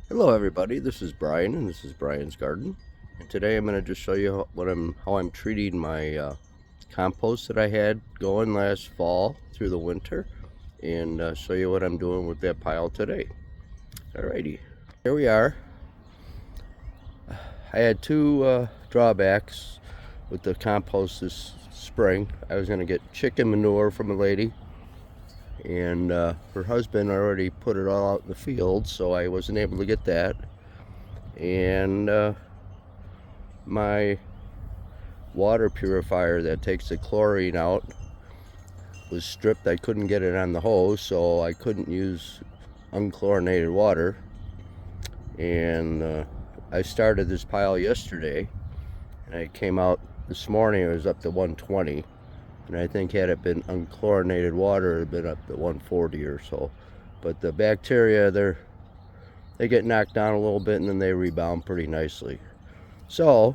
Hello everybody, this is Brian and this is Brian's Garden. And today I'm going to just show you how I'm treating my compost that I had going last fall through the winter, and show you what I'm doing with that pile today. Alrighty, here we are. I had two drawbacks with the compost this spring. I was going to get chicken manure from a lady, and her husband already put it all out in the field, so I wasn't able to get that. And my water purifier that takes the chlorine out was stripped. I couldn't get it on the hose, so I couldn't use unchlorinated water. And I started this pile yesterday, and I came out this morning, it was up to 120. And I think had it been unchlorinated water, it would have been up to 140 or so. But the bacteria, they get knocked down a little bit and then they rebound pretty nicely. So,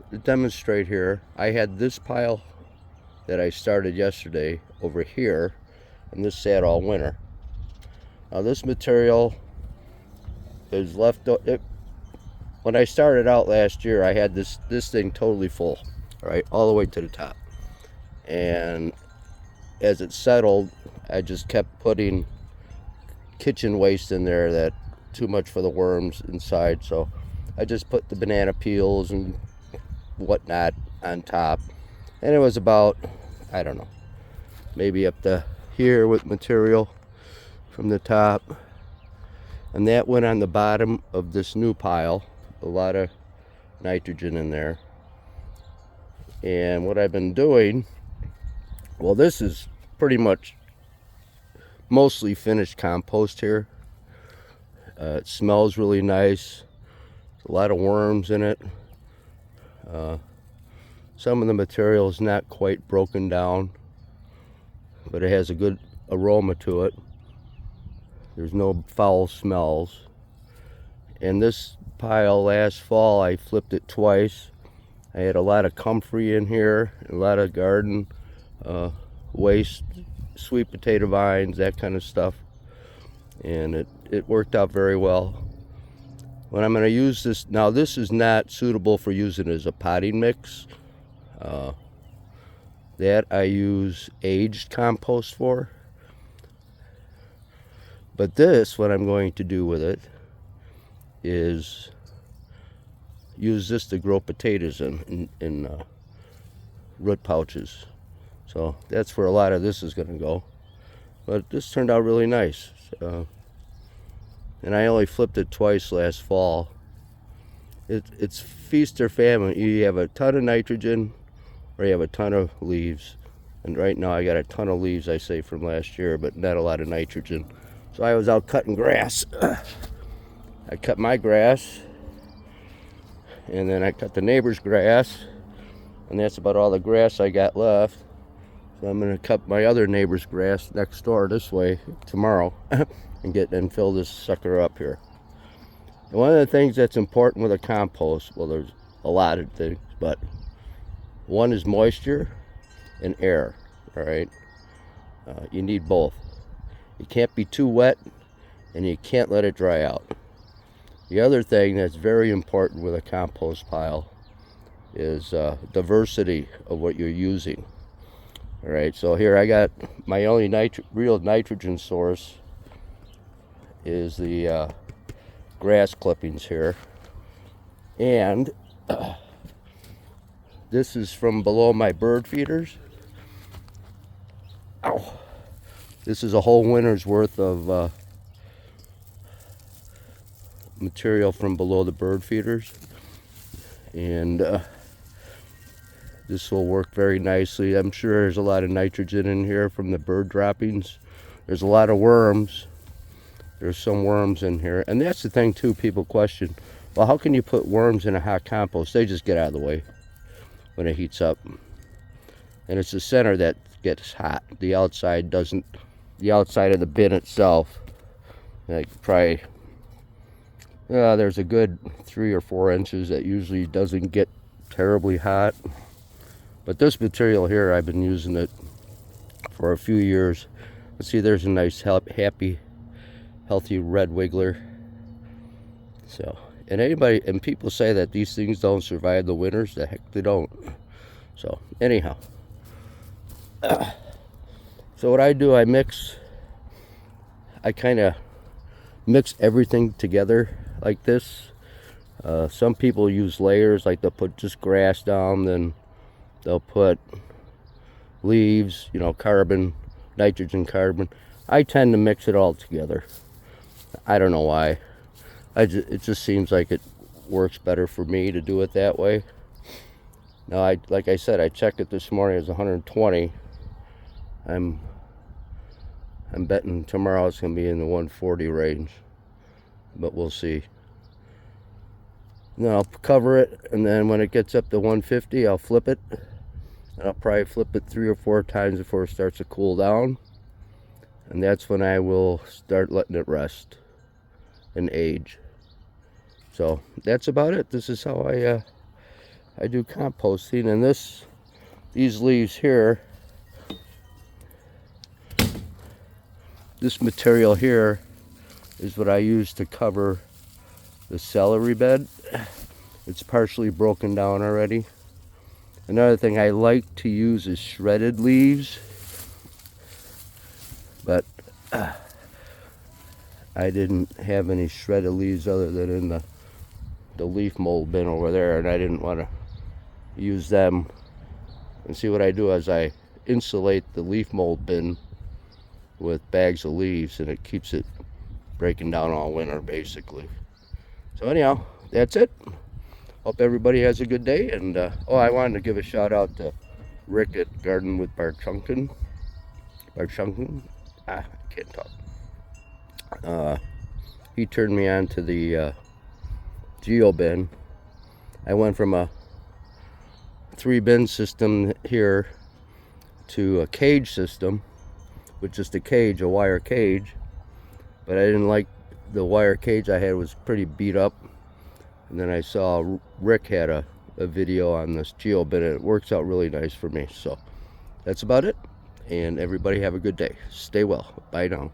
to demonstrate here, I had this pile that I started yesterday over here, and this sat all winter. Now this material is left, when I started out last year, I had this thing totally full, right, all the way to the top. And as it settled, I just kept putting kitchen waste in there, that too much for the worms inside, so I just put the banana peels and whatnot on top, and it was about, I don't know, maybe up to here with material from the top, and that went on the bottom of this new pile. A lot of nitrogen in there. And what I've been doing, well, this is pretty much mostly finished compost here. It smells really nice. A lot of worms in it. Some of the material is not quite broken down, but it has a good aroma to it. There's no foul smells. And this pile last fall, I flipped it twice. I had a lot of comfrey in here, a lot of garden waste, sweet potato vines, that kind of stuff. And it worked out very well. When I'm going to use this, now this is not suitable for using as a potting mix. That I use aged compost for. But this, what I'm going to do with it is use this to grow potatoes in root pouches. So that's where a lot of this is going to go. But this turned out really nice. And I only flipped it twice last fall. It's feast or famine. You have a ton of nitrogen or you have a ton of leaves. And right now I got a ton of leaves, I say, from last year, but not a lot of nitrogen. So I was out cutting grass. I cut my grass, and then I cut the neighbor's grass, and that's about all the grass I got left. So I'm going to cut my other neighbor's grass next door this way tomorrow and fill this sucker up here. And one of the things that's important with a compost, well, there's a lot of things, but one is moisture and air. All right, you need both. You can't be too wet, and you can't let it dry out. The other thing that's very important with a compost pile is diversity of what you're using. All right, so here I got my only real nitrogen source is the grass clippings here. And this is from below my bird feeders. Ow. This is a whole winter's worth of material from below the bird feeders, and this will work very nicely. I'm sure there's a lot of nitrogen in here from the bird droppings. There's a lot of worms. There's some worms in here, and that's the thing too. People question, well, how can you put worms in a hot compost? They just get out of the way when it heats up, and it's the center that gets hot. The outside doesn't. The outside of the bin itself, like probably, there's a good 3 or 4 inches that usually doesn't get terribly hot. But this material here, I've been using it for a few years. Let's see, there's a nice happy healthy red wiggler. So, and people say that these things don't survive the winters. The heck they don't. So anyhow, so what I do, I kind of mix everything together like this. Some people use layers, like they'll put just grass down, then they'll put leaves, carbon, nitrogen, carbon. I tend to mix it all together. I don't know why. It just seems like it works better for me to do it that way. Now, like I said, I checked it this morning. It's 120. I'm betting tomorrow it's going to be in the 140 range, but we'll see. Then I'll cover it, and then when it gets up to 150, I'll flip it. And I'll probably flip it 3 or 4 times before it starts to cool down. And that's when I will start letting it rest and age. So that's about it. This is how I do composting. And these leaves here, this material here is what I use to cover the celery bed. It's partially broken down already. Another thing I like to use is shredded leaves, but I didn't have any shredded leaves other than in the leaf mold bin over there, and I didn't want to use them. And see, what I do is I insulate the leaf mold bin with bags of leaves, and it keeps it breaking down all winter basically. So anyhow, that's it. Hope everybody has a good day. And I wanted to give a shout out to Rick at Garden with Barchunkin. I can't talk. He turned me on to the geo bin. I went from a 3-bin system here to a cage system with just a cage, a wire cage. But I didn't like the wire cage I had. Was pretty beat up. And then I saw Rick had a video on this geo bin, and it works out really nice for me. So that's about it. And everybody have a good day. Stay well. Bye now.